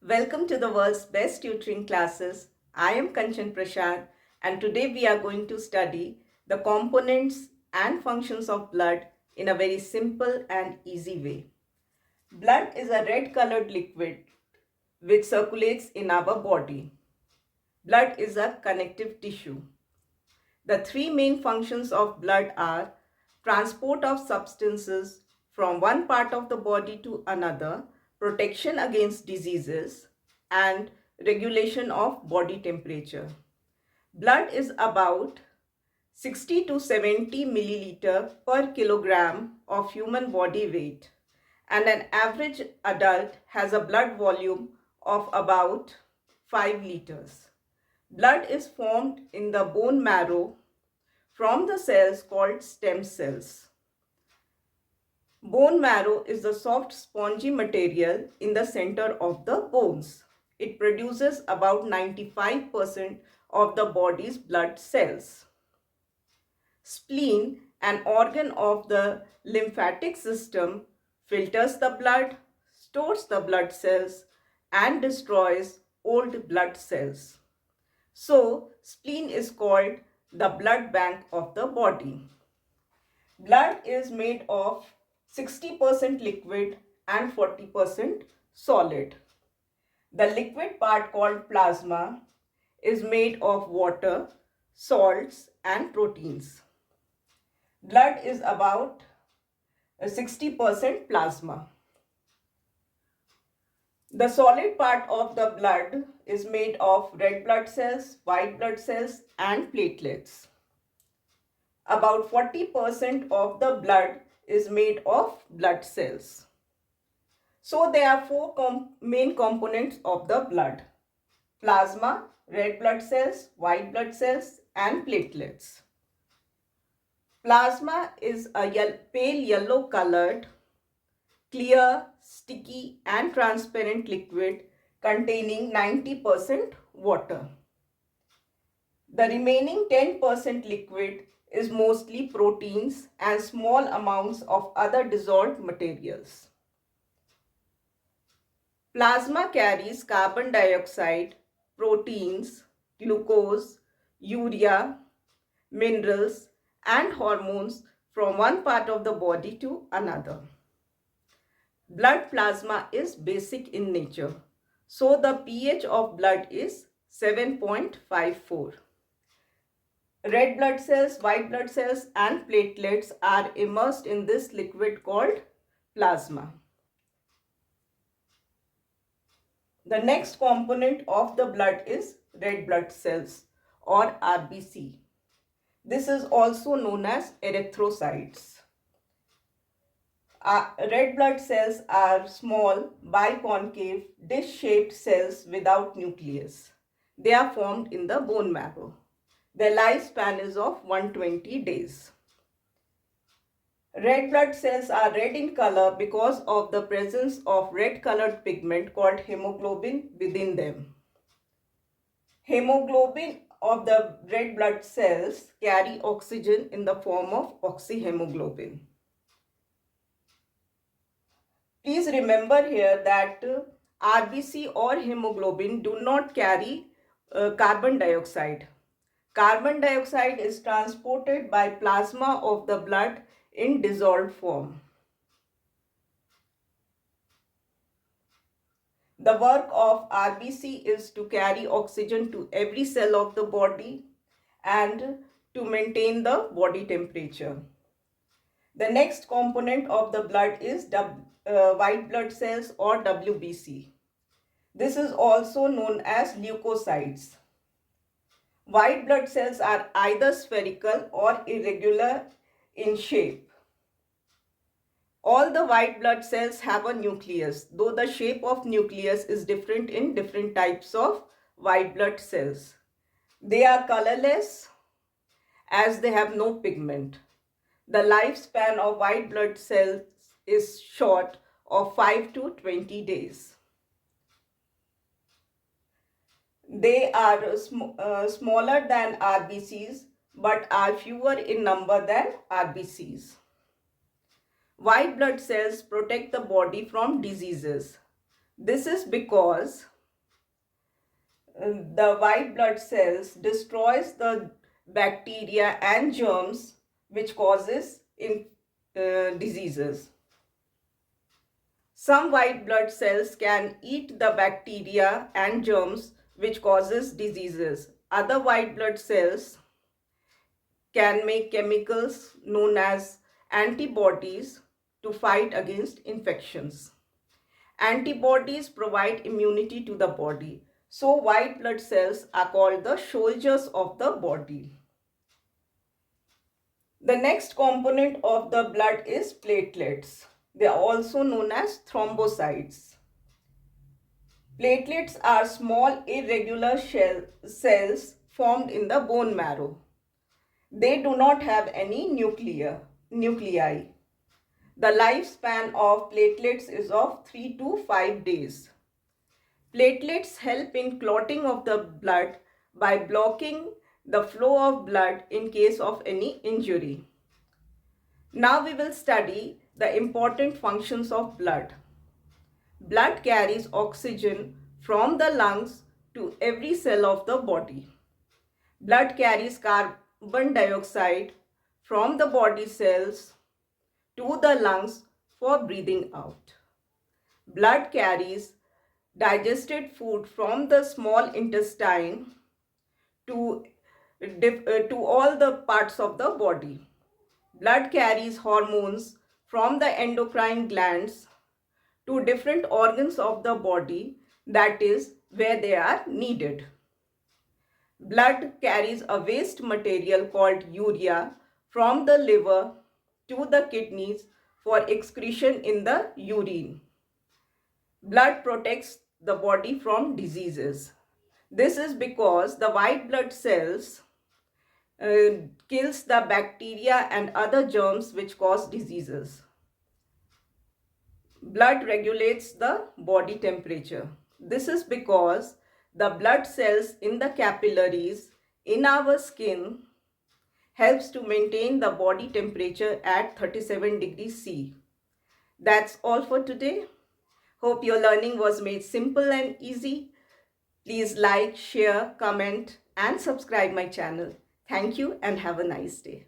Welcome to the world's best tutoring classes. I am Kanchan Prashad and today we are going to study the components and functions of blood in a very simple and easy way. Blood is a red colored liquid which circulates in our body. Blood is a connective tissue. The three main functions of blood are transport of substances from one part of the body to another, protection against diseases, and regulation of body temperature. Blood is about 60 to 70 milliliter per kilogram of human body weight, and an average adult has a blood volume of about 5 liters. Blood is formed in the bone marrow from the cells called stem cells. Bone marrow is the soft spongy material in the center of the bones. It produces about 95% of the body's blood cells. Spleen, an organ of the lymphatic system, filters the blood, stores the blood cells, and destroys old blood cells. So, spleen is called the blood bank of the body. Blood is made of 60% liquid and 40% solid. The liquid part called plasma is made of water, salts and proteins. Blood is about 60% plasma. The solid part of the blood is made of red blood cells, white blood cells and platelets. About 40% of the blood is made of blood cells. So there are four main components of the blood: plasma, red blood cells, white blood cells and platelets. Plasma is a pale yellow colored, clear, sticky and transparent liquid containing 90% water. The remaining 10% liquid is mostly proteins and small amounts of other dissolved materials. Plasma carries carbon dioxide, proteins, glucose, urea, minerals and hormones from one part of the body to another. Blood plasma is basic in nature, so the pH of blood is 7.54. Red blood cells, white blood cells and platelets are immersed in this liquid called plasma. The next component of the blood is red blood cells or RBC. This is also known as erythrocytes. Red blood cells are small, biconcave, dish-shaped cells without nucleus. They are formed in the bone marrow. Their lifespan is of 120 days. Red blood cells are red in color because of the presence of red-colored pigment called hemoglobin within them. Hemoglobin of the red blood cells carry oxygen in the form of oxyhemoglobin. Please remember here that RBC or hemoglobin do not carry carbon dioxide. Carbon dioxide is transported by plasma of the blood in dissolved form. The work of RBC is to carry oxygen to every cell of the body and to maintain the body temperature. The next component of the blood is white blood cells or WBC. This is also known as leukocytes. White blood cells are either spherical or irregular in shape. All the white blood cells have a nucleus, though the shape of nucleus is different in different types of white blood cells. They are colorless as they have no pigment. The lifespan of white blood cells is short of 5 to 20 days. They are smaller than RBCs but are fewer in number than RBCs. White blood cells protect the body from diseases. This is because the white blood cells destroys the bacteria and germs which causes diseases. Some white blood cells can eat the bacteria and germs which causes diseases. Other white blood cells can make chemicals known as antibodies to fight against infections. Antibodies provide immunity to the body. So white blood cells are called the soldiers of the body. The next component of the blood is platelets. They are also known as thrombocytes. Platelets are small irregular cells formed in the bone marrow. They do not have any nuclei. The lifespan of platelets is of 3 to 5 days. Platelets help in clotting of the blood by blocking the flow of blood in case of any injury. Now we will study the important functions of blood. Blood carries oxygen from the lungs to every cell of the body. Blood carries carbon dioxide from the body cells to the lungs for breathing out. Blood carries digested food from the small intestine to all the parts of the body. Blood carries hormones from the endocrine glands to different organs of the body, that is, where they are needed. Blood carries a waste material called urea from the liver to the kidneys for excretion in the urine. Blood protects the body from diseases. This is because the white blood cells kills the bacteria and other germs which cause diseases. Blood regulates the body temperature. This is because the blood cells in the capillaries in our skin helps to maintain the body temperature at 37 degrees C. That's all for today. Hope your learning was made simple and easy. Please like, share, comment and subscribe my channel. Thank you and have a nice day.